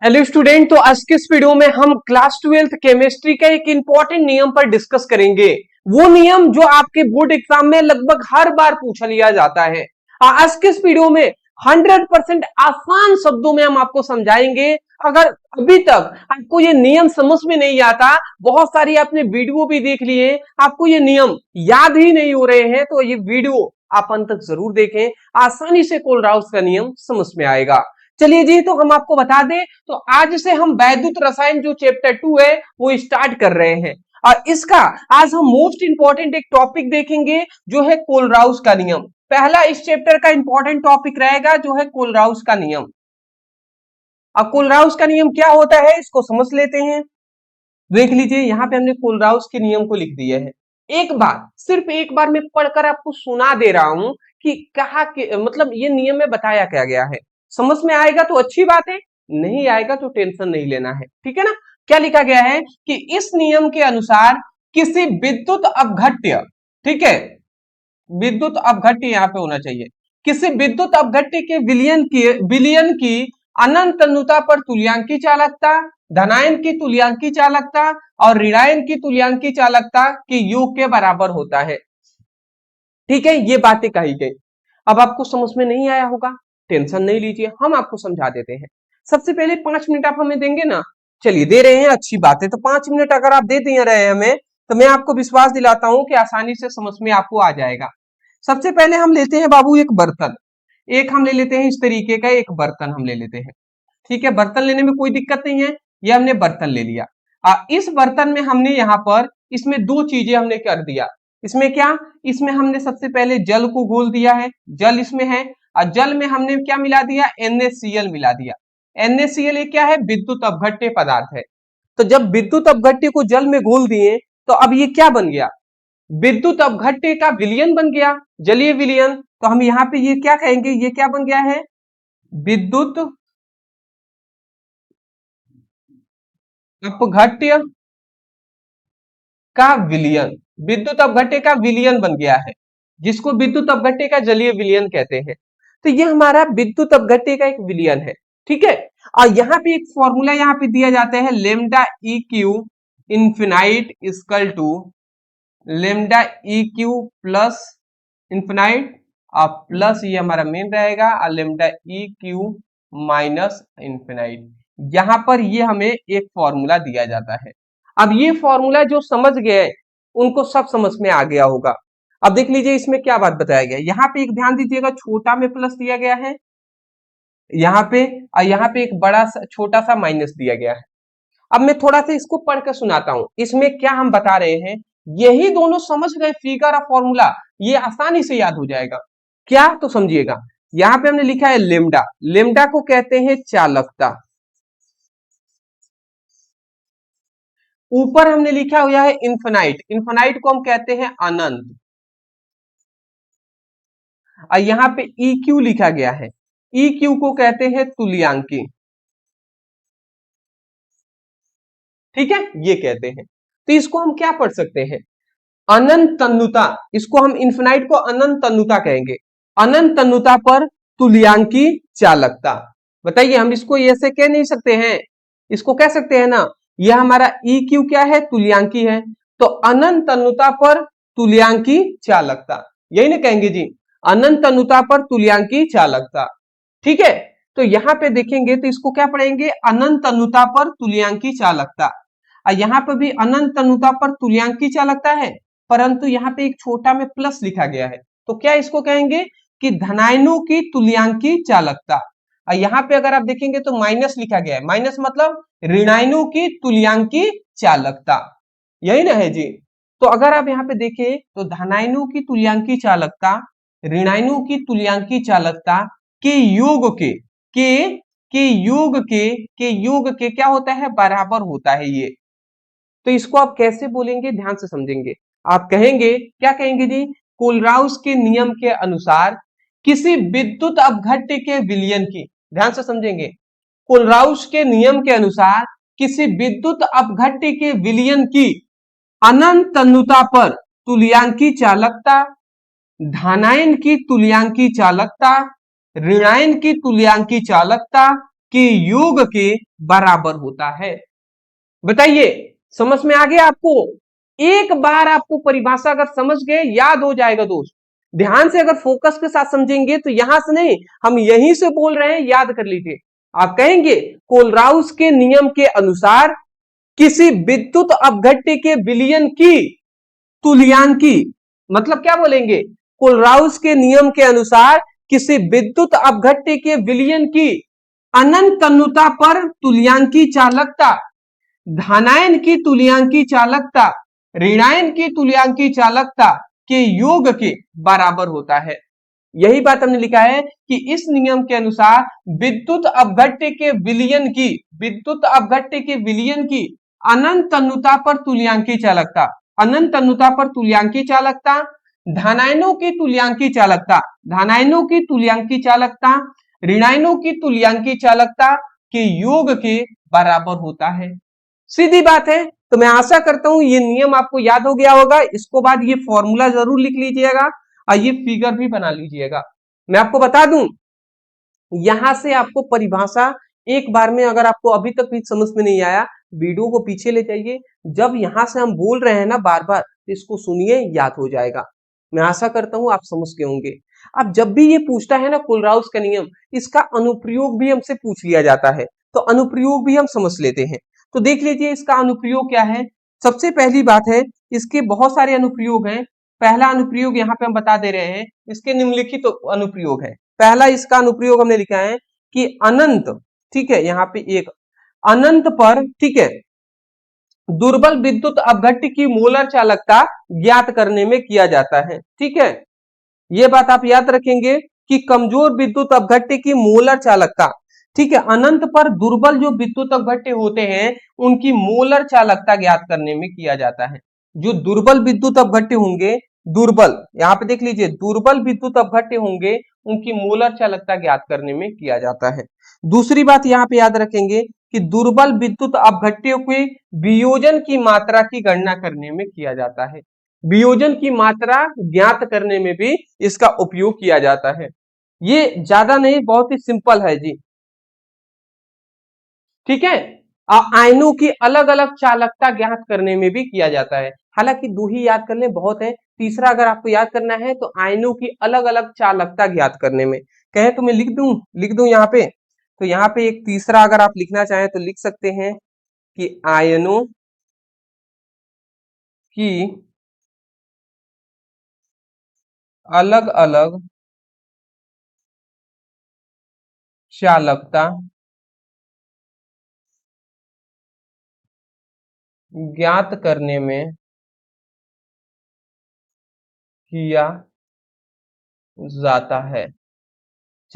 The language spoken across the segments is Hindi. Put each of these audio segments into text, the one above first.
Hello student. तो आज के इस वीडियो में हम क्लास 12th केमिस्ट्री का एक इंपॉर्टेंट नियम पर डिस्कस करेंगे। वो नियम जो आपके बोर्ड एग्जाम में लगभग हर बार पूछा लिया जाता है। आज के इस वीडियो में 100% आसान शब्दों में हम आपको समझाएंगे। अगर अभी तक आपको ये नियम समझ में नहीं आता, बहुत सारी आपने वीडियो भी देख लिए, आपको ये नियम याद ही नहीं हो रहे हैं, तो ये वीडियो आप अंत तक जरूर देखें। आसानी से कोलराउस का नियम समझ में आएगा। चलिए जी, तो हम आपको बता दें, तो आज से हम वैद्युत रसायन जो चैप्टर 2 है वो स्टार्ट कर रहे हैं। और इसका आज हम मोस्ट इंपॉर्टेंट एक टॉपिक देखेंगे जो है कोलराउस का नियम। पहला इस चैप्टर का इंपॉर्टेंट टॉपिक रहेगा जो है कोलराउस का नियम। अब कोलराउस का नियम क्या होता है इसको समझ लेते हैं। देख लीजिए, यहाँ पे हमने कोलराउस के नियम को लिख दिया है। एक बार, सिर्फ एक बार मैं पढ़कर आपको सुना दे रहा हूं कि कहा कि मतलब ये नियम में बताया क्या गया है। समझ में आएगा तो अच्छी बात है, नहीं आएगा तो टेंशन नहीं लेना है, ठीक है ना। क्या लिखा गया है कि इस नियम के अनुसार किसी विद्युत अपघट्य, ठीक है, विद्युत अपघट्य यहाँ पे होना चाहिए, किसी विद्युत अपघट्य के विलयन की अनंत तन्यता पर तुल्यांकी चालकता, धनायन की तुल्यांकी चालकता और ऋणायन की तुल्यांकी चालकता के योग के बराबर होता है। ठीक है, ये बातें कही गई। अब आपको समझ में नहीं आया होगा, टेंशन नहीं लीजिए, हम आपको समझा देते हैं। सबसे पहले 5 मिनट आप हमें देंगे ना। चलिए, दे रहे हैं, अच्छी बात है। तो 5 मिनट अगर आप दे दिए रहे हमें, तो मैं आपको विश्वास दिलाता हूं कि आसानी से समझ में आपको आ जाएगा। सबसे पहले हम लेते हैं बाबू एक बर्तन, एक हम ले लेते हैं इस तरीके का एक बर्तन हम ले लेते हैं। ठीक है, बर्तन लेने में कोई दिक्कत नहीं है, ये हमने बर्तन ले लिया। इस बर्तन में हमने यहाँ पर इसमें 2 चीजें हमने कर दिया। इसमें क्या, इसमें हमने सबसे पहले जल को घोल दिया है, जल इसमें है, और जल में हमने क्या मिला दिया, NaCl मिला दिया। NaCl ये क्या है, विद्युत अपघट्य पदार्थ है। तो जब विद्युत अपघट्य को जल में घोल दिए तो अब ये क्या बन गया, विद्युत अपघट्य का विलयन बन गया, जलीय विलयन। तो हम यहाँ पे ये क्या कहेंगे, ये क्या बन गया है, विद्युत अपघट्य का विलयन, विद्युत अपघट्य का विलयन बन गया है, जिसको विद्युत अपघट्य का जलीय विलयन कहते हैं। तो ये हमारा विद्युत अपघट्य का एक विलयन है, ठीक है। और यहाँ पे एक फॉर्मूला यहाँ पे दिया जाता है, lambda E Q infinite equal to lambda E Q plus infinite, और प्लस ये हमारा मेन रहेगा, और lambda E Q minus infinite. यहाँ पर ये हमें एक फॉर्मूला दिया जाता है। अब ये फॉर्मूला जो समझ गए उनको सब समझ में आ गया होगा। अब देख लीजिए इसमें क्या बात बताया गया, यहाँ पे एक ध्यान दीजिएगा, छोटा में प्लस दिया गया है यहाँ पे, और यहाँ पे एक बड़ा सा छोटा सा माइनस दिया गया है। अब मैं थोड़ा सा इसको पढ़ कर सुनाता हूं, इसमें क्या हम बता रहे हैं। यही दोनों समझ गए फिगर और फॉर्मूला, ये आसानी से याद हो जाएगा। क्या, तो समझिएगा, यहाँ पे हमने लिखा है लेमडा, लेमडा को कहते हैं चालकता, ऊपर हमने लिखा हुआ है इन्फिनाइट, इन्फिनाइट को हम कहते हैं अनंत, और यहाँ पे EQ लिखा गया है, EQ को कहते हैं तुल्यांकी। ठीक है, ये कहते हैं। तो इसको हम क्या पढ़ सकते हैं, अनंत तन्यता, इसको हम इन्फिनाइट को अनंत तन्यता कहेंगे, अनंत तन्यता पर तुल्यांकी चालकता। बताइए, हम इसको ऐसे कह नहीं सकते हैं, इसको कह सकते हैं ना, यह हमारा EQ क्या है, तुल्यांकी है, तो अनंत तन्यता पर तुल्यांकी चालकता, यही ना कहेंगे जी, अनंत तन्यता पर तुल्यांकी चालकता। ठीक है, तो यहाँ पे देखेंगे तो इसको क्या पढ़ेंगे, अनंत तन्यता पर तुल्यांकी चालकता। और यहाँ पे भी अनंत तन्यता पर तुल्यांकी चालकता है, परंतु यहाँ पे एक छोटा में प्लस लिखा गया है, तो क्या इसको कहेंगे कि धनायनों की तुल्यांकी चालकता। और यहाँ पे अगर आप देखेंगे तो माइनस लिखा गया है, माइनस मतलब ऋणायनों की तुल्यांकी चालकता, यही ना है जी। तो अगर आप यहाँ पे देखें तो धनायनों की तुल्यांकी चालकता, ऋणायनों की तुल्यांकी चालकता के योग योग के क्या होता है, बराबर होता है ये। तो इसको आप कैसे बोलेंगे, ध्यान से समझेंगे। आप कहेंगे, क्या कहेंगे जी, कोलराउस के नियम के अनुसार किसी विद्युत अपघट्य के विलयन की, ध्यान से समझेंगे, कोलराउस के नियम के अनुसार किसी विद्युत अपघट्य के विलयन की अनंत तन्यता पर तुल्यांकी चालकता, धनायन की तुल्यांकी चालकता, ऋणायन की तुल्यांकी चालकता के योग के बराबर होता है। बताइए, समझ में आ गया आपको? एक बार आपको परिभाषा अगर समझ गए, याद हो जाएगा दोस्त। ध्यान से अगर फोकस के साथ समझेंगे तो यहां से नहीं, हम यहीं से बोल रहे हैं, याद कर लीजिए। आप कहेंगे कोलराउस के नियम के अनुसार किसी विद्युत अपघट्य के विलयन की तुल्यांकी, मतलब क्या बोलेंगे? कोलराउस के नियम के अनुसार किसी विद्युत अपघट्य के विलयन की अनंत तन्यता पर तुल्यांकी चालकता धनायन की तुल्यांकी चालकता ऋणायन की तुल्यांकी चालकता के योग के बराबर होता है। यही बात हमने लिखा है कि इस नियम के अनुसार विद्युत अपघट्य के विलयन की अनंत तन्यता पर तुल्यांकी चालकता धनायनों की तुल्यांकी चालकता ऋणायनों की तुल्यांकी चालकता के योग के बराबर होता है। सीधी बात है। तो मैं आशा करता हूं ये नियम आपको याद हो गया होगा। इसको बाद ये फॉर्मूला जरूर लिख लीजिएगा और ये फिगर भी बना लीजिएगा। मैं आपको बता दूं, यहां से आपको परिभाषा एक बार में, अगर आपको अभी तक भी समझ में नहीं आया, वीडियो को पीछे ले जाइए। जब यहां से हम बोल रहे हैं ना बार बार, तो इसको सुनिए, याद हो जाएगा। मैं आशा करता हूं आप समझ गए होंगे। अब जब भी ये पूछता है ना कोलराउस का नियम, इसका अनुप्रयोग भी हमसे पूछ लिया जाता है, तो अनुप्रयोग भी हम समझ लेते हैं। तो देख लीजिए इसका अनुप्रयोग क्या है। सबसे पहली बात है, इसके बहुत सारे अनुप्रयोग हैं। पहला अनुप्रयोग यहाँ पे हम बता दे रहे हैं, इसके निम्नलिखित तो अनुप्रयोग है। पहला इसका अनुप्रयोग हमने लिखा है कि अनंत, ठीक है, यहाँ पे एक अनंत पर, ठीक है, दुर्बल विद्युत अपघट्य की मोलर चालकता ज्ञात करने में किया जाता है। ठीक है, ये बात आप याद रखेंगे कि कमजोर विद्युत अपघट्य की मोलर चालकता, ठीक है, अनंत पर दुर्बल जो विद्युत अपघट्य होते हैं उनकी मोलर चालकता ज्ञात करने में किया जाता है। जो दुर्बल विद्युत अपघट्य होंगे, दुर्बल, यहाँ पे देख लीजिए, दुर्बल विद्युत अपघट्य होंगे उनकी मोलर चालकता ज्ञात करने में किया जाता है। दूसरी बात यहाँ पे याद रखेंगे कि दुर्बल विद्युत अपघट्यों के वियोजन की मात्रा की गणना करने में किया जाता है। वियोजन की मात्रा ज्ञात करने में भी इसका उपयोग किया जाता है। ये ज्यादा नहीं, बहुत ही सिंपल है जी। ठीक है, आयनों की अलग अलग चालकता ज्ञात करने में भी किया जाता है। हालांकि दो ही याद कर ले बहुत है, तीसरा अगर आपको याद करना है तो आयनों की अलग अलग चालकता ज्ञात करने में, कहे तो मैं लिख दूं यहाँ पे। तो यहाँ पे एक तीसरा अगर आप लिखना चाहें तो लिख सकते हैं कि आयनों की अलग अलग चालकता ज्ञात करने में किया जाता है।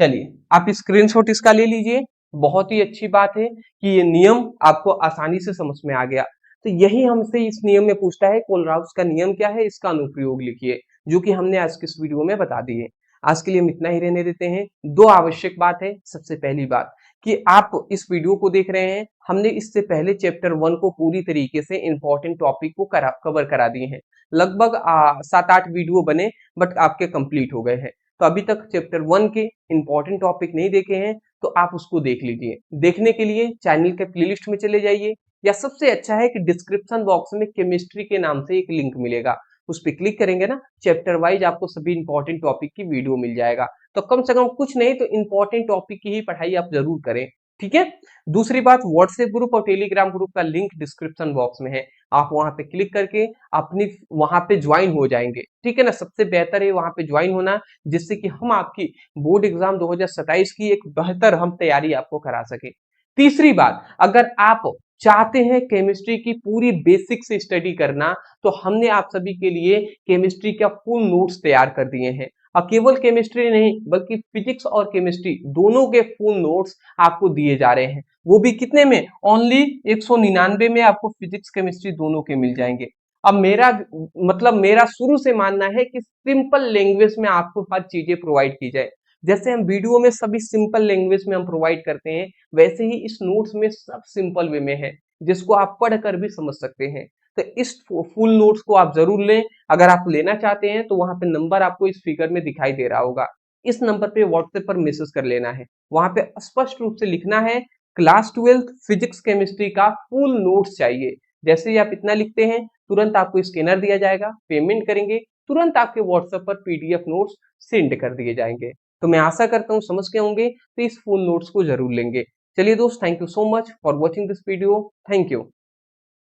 चलिए आप स्क्रीनशॉट इसका ले लीजिए। बहुत ही अच्छी बात है कि ये नियम आपको आसानी से समझ में आ गया। तो यही हमसे इस नियम में पूछता है कोलराउस का नियम क्या है, इसका अनुप्रयोग लिखिए, जो कि हमने आज के इस वीडियो में बता दिए। आज के लिए हम इतना ही रहने देते हैं। दो आवश्यक बात है। सबसे पहली बात कि आप इस वीडियो को देख रहे हैं, हमने इससे पहले चैप्टर 1 को पूरी तरीके से इंपॉर्टेंट टॉपिक को कवर करा दिए हैं। लगभग 7-8 वीडियो बने, बट आपके कंप्लीट हो गए हैं। तो अभी तक चैप्टर 1 के इंपॉर्टेंट टॉपिक नहीं देखे हैं तो आप उसको देख लीजिए। देखने के लिए चैनल के प्लेलिस्ट में चले जाइए, या सबसे अच्छा है कि डिस्क्रिप्शन बॉक्स में केमिस्ट्री के नाम से एक लिंक मिलेगा, उस पर क्लिक करेंगे ना, चैप्टर वाइज आपको सभी इंपॉर्टेंट टॉपिक की वीडियो मिल जाएगा। तो कम से कम कुछ नहीं तो इंपॉर्टेंट टॉपिक की ही पढ़ाई आप जरूर करें। ठीक है। दूसरी बात, व्हाट्सएप ग्रुप और टेलीग्राम ग्रुप का लिंक डिस्क्रिप्शन बॉक्स में है, आप वहां पे क्लिक करके अपनी वहां पे ज्वाइन हो जाएंगे। ठीक है ना, सबसे बेहतर है वहां पे ज्वाइन होना, जिससे कि हम आपकी बोर्ड एग्जाम 2027 की एक बेहतर हम तैयारी आपको करा सके। तीसरी बात, अगर आप चाहते हैं केमिस्ट्री की पूरी बेसिक से स्टडी करना, तो हमने आप सभी के लिए केमिस्ट्री का फुल नोट्स तैयार कर दिए हैं। और केवल केमिस्ट्री नहीं बल्कि फिजिक्स और केमिस्ट्री दोनों के फुल नोट्स आपको दिए जा रहे हैं। वो भी कितने में? ओनली 199 में आपको फिजिक्स केमिस्ट्री दोनों के मिल जाएंगे। अब मेरा शुरू से मानना है कि सिंपल लैंग्वेज में आपको हर चीजें प्रोवाइड की जाए। जैसे हम वीडियो में सभी सिंपल लैंग्वेज में हम प्रोवाइड करते हैं, वैसे ही इस नोट्स में सब सिंपल वे में है, जिसको आप पढ़कर भी समझ सकते हैं। तो इस फुल नोट्स को आप जरूर लें। अगर आप लेना चाहते हैं तो वहां पे नंबर आपको इस फिगर में दिखाई दे रहा होगा, इस नंबर पे व्हाट्सएप पर मैसेज कर लेना है। वहां पे स्पष्ट रूप से लिखना है क्लास 12 फिजिक्स केमिस्ट्री का फुल नोट्स चाहिए। जैसे ही आप इतना लिखते हैं तुरंत आपको स्कैनर दिया जाएगा, पेमेंट करेंगे, तुरंत आपके व्हाट्सएप पर पीडीएफ नोट्स सेंड कर दिए जाएंगे। तो मैं आशा करता हूं समझ के होंगे, तो इस फुल नोट्स को जरूर लेंगे। चलिए दोस्त, thank you so much for watching this video. Thank you.